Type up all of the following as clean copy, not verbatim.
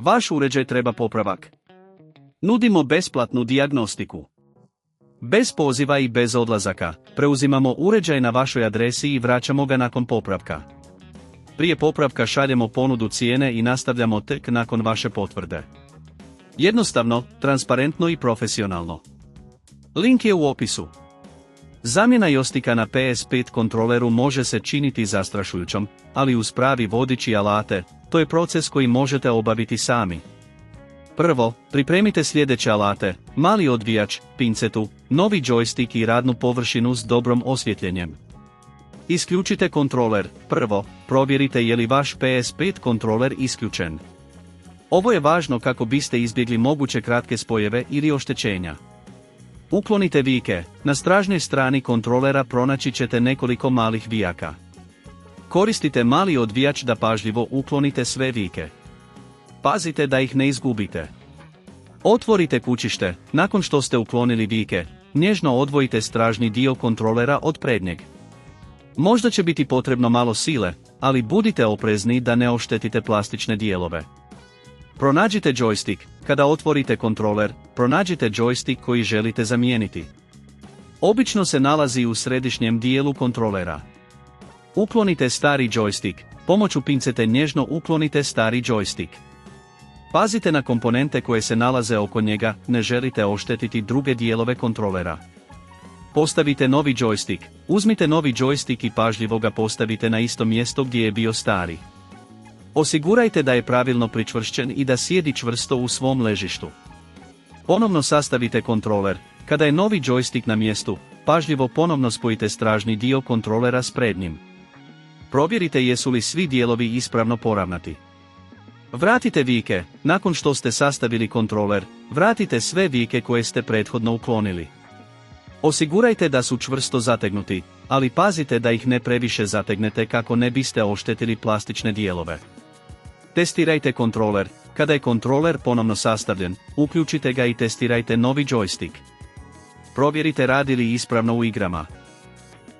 Vaš uređaj treba popravak. Nudimo besplatnu dijagnostiku. Bez poziva i bez odlazaka, preuzimamo uređaj na vašoj adresi i vraćamo ga nakon popravka. Prije popravka šaljemo ponudu cijene i nastavljamo tek nakon vaše potvrde. Jednostavno, transparentno i profesionalno. Link je u opisu. Zamjena joysticka na PS5 kontroleru može se činiti zastrašujućom, ali uz pravi vodič i alate, to je proces koji možete obaviti sami. Prvo, pripremite sljedeće alate: mali odvijač, pincetu, novi joystick i radnu površinu s dobrom osvjetljenjem. Isključite kontroler. Prvo, provjerite je li vaš PS5 kontroler isključen. Ovo je važno kako biste izbjegli moguće kratke spojeve ili oštećenja. Uklonite vijke. Na stražnjoj strani kontrolera pronaći ćete nekoliko malih vijaka. Koristite mali odvijač da pažljivo uklonite sve vijke. Pazite da ih ne izgubite. Otvorite kućište. Nakon što ste uklonili vijke, nježno odvojite stražni dio kontrolera od prednjeg. Možda će biti potrebno malo sile, ali budite oprezni da ne oštetite plastične dijelove. Pronađite joystick. Kada otvorite kontroler, pronađite joystick koji želite zamijeniti. Obično se nalazi u središnjem dijelu kontrolera. Uklonite stari joystick. Pomoću pincete nježno uklonite stari joystick. Pazite na komponente koje se nalaze oko njega, ne želite oštetiti druge dijelove kontrolera. Postavite novi joystick. Uzmite novi joystick i pažljivo ga postavite na isto mjesto gdje je bio stari. Osigurajte da je pravilno pričvršćen i da sjedi čvrsto u svom ležištu. Ponovno sastavite kontroler. Kada je novi joystick na mjestu, pažljivo ponovno spojite stražni dio kontrolera s prednjim. Provjerite jesu li svi dijelovi ispravno poravnati. Vratite vijke. Nakon što ste sastavili kontroler, vratite sve vijke koje ste prethodno uklonili. Osigurajte da su čvrsto zategnuti, ali pazite da ih ne previše zategnete kako ne biste oštetili plastične dijelove. Testirajte kontroler. Kada je kontroler ponovno sastavljen, uključite ga i testirajte novi joystick. Provjerite radi li ispravno u igrama.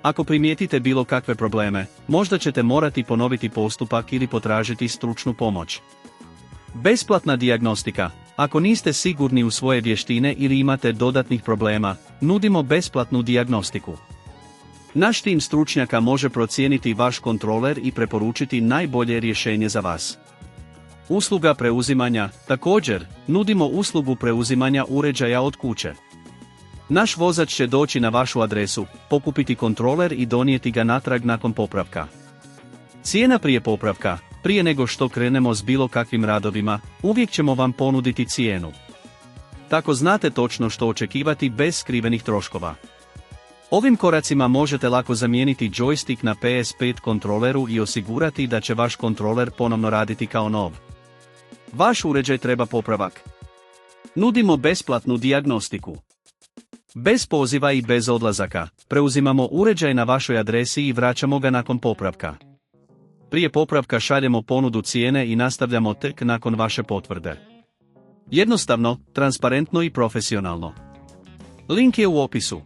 Ako primijetite bilo kakve probleme, možda ćete morati ponoviti postupak ili potražiti stručnu pomoć. Besplatna dijagnostika. Ako niste sigurni u svoje vještine ili imate dodatnih problema, nudimo besplatnu dijagnostiku. Naš tim stručnjaka može procijeniti vaš kontroler i preporučiti najbolje rješenje za vas. Usluga preuzimanja. Također, nudimo uslugu preuzimanja uređaja od kuće. Naš vozač će doći na vašu adresu, pokupiti kontroler i donijeti ga natrag nakon popravka. Cijena prije popravka. Prije nego što krenemo s bilo kakvim radovima, uvijek ćemo vam ponuditi cijenu. Tako znate točno što očekivati bez skrivenih troškova. Ovim koracima možete lako zamijeniti joystick na PS5 kontroleru i osigurati da će vaš kontroler ponovno raditi kao nov. Vaš uređaj treba popravak. Nudimo besplatnu dijagnostiku. Bez poziva i bez odlazaka, preuzimamo uređaj na vašoj adresi i vraćamo ga nakon popravka. Prije popravka šaljemo ponudu cijene i nastavljamo tek nakon vaše potvrde. Jednostavno, transparentno i profesionalno. Link je u opisu.